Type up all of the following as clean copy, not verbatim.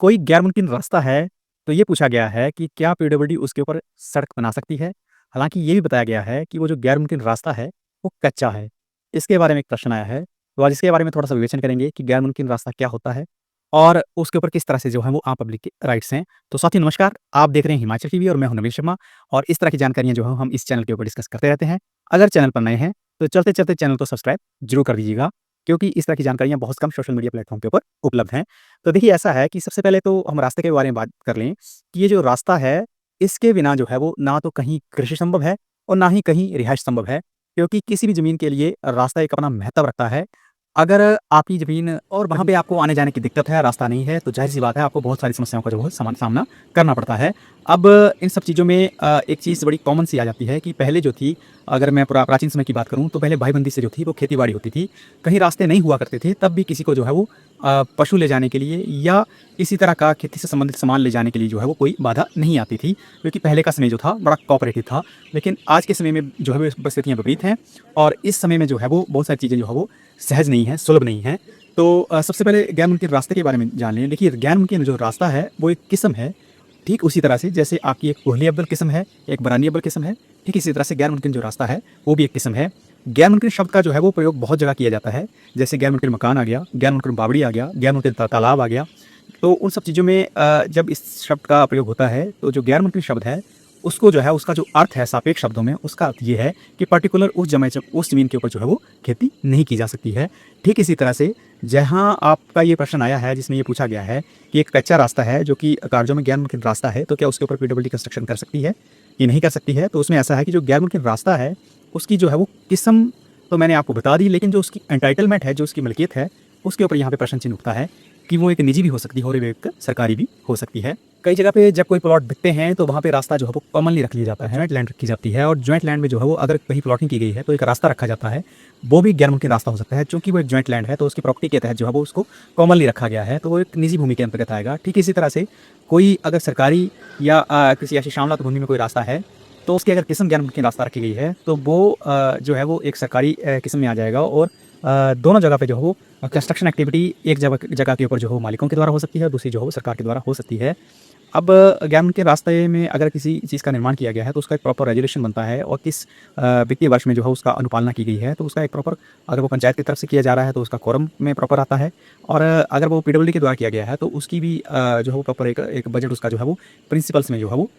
कोई गैर मुमकिन रास्ता है, तो ये पूछा गया है कि क्या पीडब्ल्यूडी उसके ऊपर सड़क बना सकती है? हालाँकि ये भी बताया गया है कि वो जो गैर मुमकिन रास्ता है, वो कच्चा है। इसके बारे में एक प्रश्न आया है, तो आज इसके बारे में थोड़ा-सा विवेचन करेंगे कि गैर मुमकिन रास्ता क्या होता है और उसके ऊपर किस तरह से जो है वो आम पब्लिक के राइट्स हैं। तो साथियों नमस्कार, आप देख रहे हैं हिमाचल टीवी और मैं हूं नवीन शर्मा और इस तरह की जानकारियाँ जो है हम इस चैनल के ऊपर डिस्कस करते रहते हैं। अगर चैनल पर नए हैं, तो चलते-चलते चैनल को सब्सक्राइब ज़रूर कर दीजिएगा, क्योंकि इस तरह की जानकारियाँ बहुत कम सोशल मीडिया प्लेटफ़ॉर्म के ऊपर उपलब्ध हैं। तो देखिए ऐसा है कि सबसे पहले तो हम रास्ते के बारे में बात कर लें कि ये जो रास्ता है, इसके बिना जो है वो ना तो कहीं कृषि संभव है और ना ही कहीं रिहाइश संभव है, क्योंकि किसी भी ज़मीन के लिए रास्ता एक अपना महत्व रखता है। अगर आपकी ज़मीन और वहाँ पे आपको आने-जाने की दिक्कत है, रास्ता नहीं है, तो ज़ाहिर-सी बात है आपको बहुत सारी समस्याओं का जो है सामना करना पड़ता है। अब इन सब चीज़ों में एक चीज़ बड़ी कॉमन सी आ जाती है कि पहले जो थी, अगर मैं प्राचीन समय की बात करूँ, तो पहले भाईबंदी से जो थी वो खेती-बाड़ी होती थी। कहीं रास्ते नहीं हुआ करते थे, तब भी किसी को जो है वो पशु ले जाने के लिए या इसी तरह का खेती से संबंधित सामान ले जाने के लिए जो है वो कोई बाधा नहीं आती थी, क्योंकि पहले का समय जो था बड़ा कोऑपरेटिव था। लेकिन आज के समय में जो है वो परिस्थितियाँ विपरीत हैं और इस समय में जो है वो बहुत सारी चीज़ें जो है वो सहज नहीं हैं, सुलभ नहीं हैं। तो सबसे पहले गैर मुमकिन रास्ते के बारे में जान लें। देखिए गैर मुमकिन जो रास्ता है वो एक किस्म है, ठीक उसी तरह से जैसे आपकी एक कोहली अव्वल किस्म है, एक बरानी अव्वल किस्म है, ठीक इसी तरह से गैर मुमकिन जो रास्ता है वो भी एक किस्म है। गैर मुमकिन शब्द का जो है वो प्रयोग बहुत जगह किया जाता है, जैसे गैर मुमकिन मकान आ गया, गैर मुमकिन बावड़ी आ गया, गैर मुमकिन तालाब आ गया। तो उन सब चीज़ों में जब इस शब्द का प्रयोग होता है, तो जो गैर मुमकिन शब्द है, उसको जो है उसका जो अर्थ है सापेक्ष शब्दों में, उसका अर्थ ये है कि पर्टिकुलर उस ज़मीन के ऊपर जो है वो खेती नहीं की जा सकती है। ठीक इसी तरह से जहाँ आपका ये प्रश्न आया है, जिसमें ये पूछा गया है कि एक कच्चा रास्ता है जो कि कार्यों में गैर मुमकिन रास्ता है, तो क्या उसके ऊपर पीडब्ल्यूडी कंस्ट्रक्शन कर सकती है? ये नहीं कर सकती है। तो उसमें ऐसा है कि जो गैर मुमकिन रास्ता है, उसकी जो है वो किस्म तो मैंने आपको बता दी, लेकिन जो उसकी एंटाइटलमेंट है, जो उसकी मलकियत है, उसके ऊपर यहाँ पे प्रश्न चिन्ह उठता है कि वो एक निजी भी हो सकती है और एक सरकारी भी हो सकती है। कई जगह पे जब कोई प्लॉट बिकते हैं, तो वहाँ पे रास्ता जो है वो कॉमनली रख लिया जाता है, जॉइंट लैंड रखी जाती है और जॉइंट लैंड में जो है वो अगर कहीं प्लॉटिंग की गई है, तो एक रास्ता रखा जाता है। वो भी गैर मुमकिन रास्ता हो सकता है, चूँकि वो एक जॉइंट लैंड है, तो उसकी प्रॉपर्टी के तहत जो है वो उसको कॉमनली रखा गया है, तो वो एक निजी भूमि के अंतर्गत आएगा। ठीक इसी तरह से कोई अगर सरकारी या किसी ऐसी शामलात भूमि में कोई रास्ता है, तो उसकी अगर किस्म गैर मुमकिन रास्ता रखी गई है, तो वो जो है वो एक सरकारी किस्म में आ जाएगा और दोनों जगह पे जो है वो कंस्ट्रक्शन एक्टिविटी एक जगह जगह के ऊपर जो है वो मालिकों के द्वारा हो सकती है, दूसरी जो है वो सरकार के द्वारा हो सकती है। अब गैर मुमकिन रास्ते में अगर किसी चीज़ का निर्माण किया गया है, तो उसका एक प्रॉपर रेजुलेशन बनता है और किस वित्तीय वर्ष में जो है उसका अनुपालना की गई है, तो उसका एक प्रॉपर, अगर वो पंचायत की तरफ से किया जा रहा है तो उसका कोरम में प्रॉपर आता है और अगर वो पीडब्ल्यूडी के द्वारा किया गया है, तो उसकी भी जो है वो प्रॉपर एक बजट उसका जो है वो प्रिंसिपल्स में जो है वो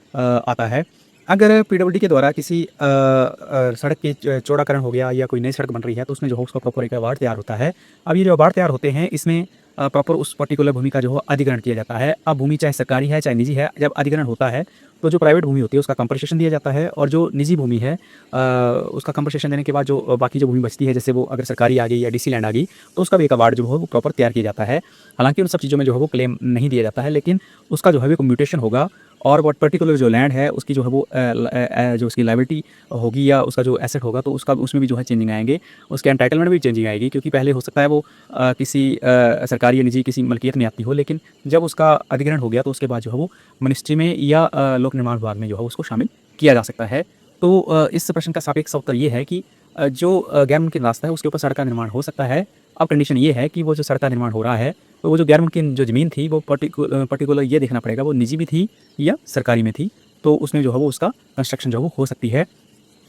आता है। अगर पीडब्ल्यूडी के द्वारा किसी सड़क के चौड़ाकरण हो गया या कोई नई सड़क बन रही है, तो उसमें जो है उसका प्रॉपर एक अवार्ड तैयार होता है। अब ये जो अवार्ड तैयार होते हैं, इसमें प्रॉपर उस पर्टिकुलर भूमि का जो है अधिग्रहण किया जाता है। अब भूमि चाहे सरकारी है चाहे निजी है, जब अधिग्रहण होता है, तो जो प्राइवेट भूमि होती है उसका कंपनसेशन दिया जाता है और जो निजी भूमि है उसका कंपनसेशन देने के बाद जो बाकी जो भूमि बचती है, जैसे वो अगर सरकारी आ गई या डीसी लैंड आ गई, तो उसका भी एक अवार्ड जो है वो प्रॉपर तैयार किया जाता है। हालाँकि उन सब चीज़ों में जो है वो क्लेम नहीं दिया जाता है, लेकिन उसका जो है वो म्यूटेशन होगा और वो पर्टिकुलर जो लैंड है उसकी जो है वो जो उसकी लायबिलिटी होगी या उसका जो एसेट होगा, तो उसका उसमें भी जो है चेंजिंग आएँगे। उसके एंटाइटलमेंट में भी चेंजिंग आएगी, क्योंकि पहले हो सकता है वो किसी सरकारी या निजी किसी मलकियत में आती हो, लेकिन जब उसका अधिग्रहण हो गया, तो उसके बाद जो है वो मिनिस्ट्री में या लोक निर्माण विभाग में जो है उसको शामिल किया जा सकता है। तो इस प्रश्न का सापेक्ष उत्तर ये है कि जो गैर मुमकिन रास्ता है उसके ऊपर सड़क का निर्माण हो सकता है। अब कंडीशन ये है कि वो जो सड़क का निर्माण हो रहा है, तो वो जो गैर मुमकिन जो ज़मीन थी वो पर्टिकुलर ये देखना पड़ेगा वो निजी भी थी या सरकारी में थी, तो उसमें जो है वो उसका कंस्ट्रक्शन जो है वो हो सकती है।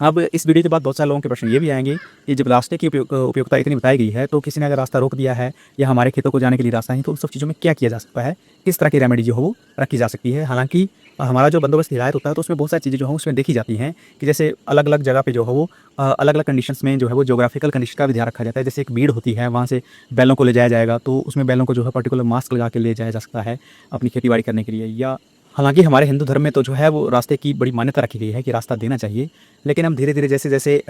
अब इस वीडियो के बाद बहुत सारे लोगों के प्रश्न ये भी आएंगे कि जब रास्ते की उपयोगिता इतनी बताई गई है, तो किसी ने अगर रास्ता रोक दिया है या हमारे खेतों को जाने के लिए रास्ता नहीं, तो उन सब चीज़ों में क्या किया जा सकता है, किस तरह की रेमेडी जो है वो रखी जा सकती है। हालांकि हमारा जो बंदोबस्त हिदायत होता है, तो उसमें बहुत सारी चीज़ें जो है उसमें देखी जाती हैं कि जैसे अलग अलग जगह पे जो है वो अलग अलग कंडीशंस में जो है वो जोग्राफिकल कंडीशन का भी ध्यान रखा जाता है। जैसे एक भीड़ होती है, वहाँ से बैलों को ले जाया जाएगा, तो उसमें बैलों को जो है पर्टिकुलर मास्क लगा के ले जाया जा सकता है अपनी खेती बाड़ी करने के लिए। या हालाँकि हमारे हिंदू धर्म में तो जो है वो रास्ते की बड़ी मान्यता रखी गई है कि रास्ता देना चाहिए। लेकिन हम धीरे-धीरे जैसे-जैसे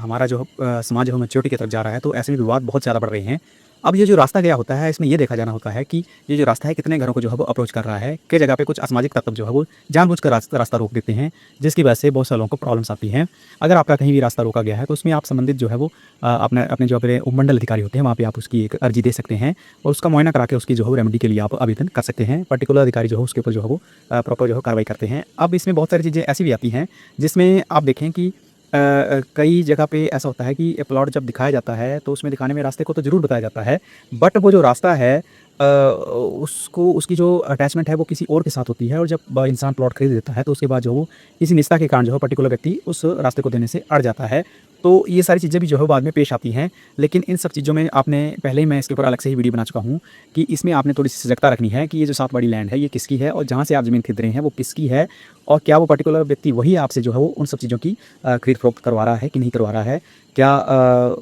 हमारा जो समाज है वो मैच्योरिटी की तरफ जा रहा है, तो ऐसे में विवाद बहुत ज़्यादा बढ़ रहे हैं। अब ये जो रास्ता गया होता है, इसमें ये देखा जाना होता है कि ये जो रास्ता है कितने घरों को जो है वो अप्रोच कर रहा है। कई जगह पे कुछ असामाजिक तत्व जो है वो जानबूझकर रास्ता रोक देते हैं, जिसकी वजह से बहुत सारे लोगों को प्रॉब्लम्स आती हैं। अगर आपका कहीं भी रास्ता रोका गया है, तो उसमें आप संबंधित जो है वो अपने अपने जो अपने उपमंडल अधिकारी होते हैं, वहाँ पे आप उसकी एक अर्जी दे सकते हैं और उसका मुआयना करा के उसकी जो है रेमेडी के लिए आप आवेदन कर सकते हैं। पर्टिकुलर अधिकारी जो है उसके ऊपर जो है वो प्रॉपर जो है कार्रवाई करते हैं। अब इसमें बहुत सारी चीज़ें ऐसी भी आती हैं, जिसमें आप देखें कि कई जगह पे ऐसा होता है कि प्लॉट जब दिखाया जाता है, तो उसमें दिखाने में रास्ते को तो ज़रूर बताया जाता है, बट वो जो रास्ता है उसको उसकी जो अटैचमेंट है वो किसी और के साथ होती है और जब इंसान प्लॉट खरीद लेता है तो उसके बाद जो वो किसी निस्ता के कारण जो है पर्टिकुलर व्यक्ति उस रास्ते को देने से अड़ जाता है। तो ये सारी चीज़ें भी जो है बाद में पेश आती हैं। लेकिन इन सब चीज़ों में आपने पहले ही मैं इसके ऊपर अलग से ही वीडियो बना चुका हूँ कि इसमें आपने थोड़ी-सी सजगता रखनी है कि ये जो 7 वाली लैंड है ये किसकी है और जहाँ से आप ज़मीन खरीद रहे हैं वो किसकी है और क्या वो पर्टिकुलर व्यक्ति वही आपसे जो है वो उन सब चीज़ों की खरीद-फ़रोख्त करवा रहा है कि नहीं करवा रहा है। क्या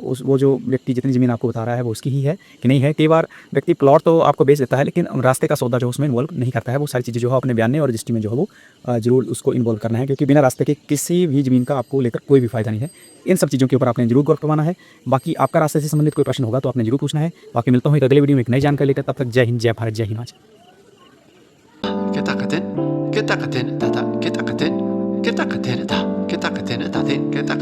उस वो जो व्यक्ति जितनी ज़मीन आपको बता रहा है वो उसकी ही है कि नहीं है। कई बार व्यक्ति प्लॉट तो आपको बेच देता है लेकिन रास्ते का सौदा जो है उसमें इन्वॉल्व नहीं करता है। वो सारी चीज़ें जो है अपने बयान में और रजिस्ट्री में जो है वो ज़रूर उसको इन्वॉल्व करना है क्योंकि बिना रास्ते के किसी भी ज़मीन का आपको लेकर कोई भी फ़ायदा नहीं है। इन सब चीज़ों के ऊपर आपने ज़रूर गौर करवाना है। बाकी आपका रास्ते से संबंधित कोई प्रश्न होगा तो आपने ज़रूर पूछना है। बाकी मिलता हूँ एक अगले वीडियो में एक नई जानकारी लेकर, तब तक जय हिंद, जय भारत, जय Himachal. Kita katin, kita katin, tata, kita katin, kita katin, ta, kita katin, ta, kita katin.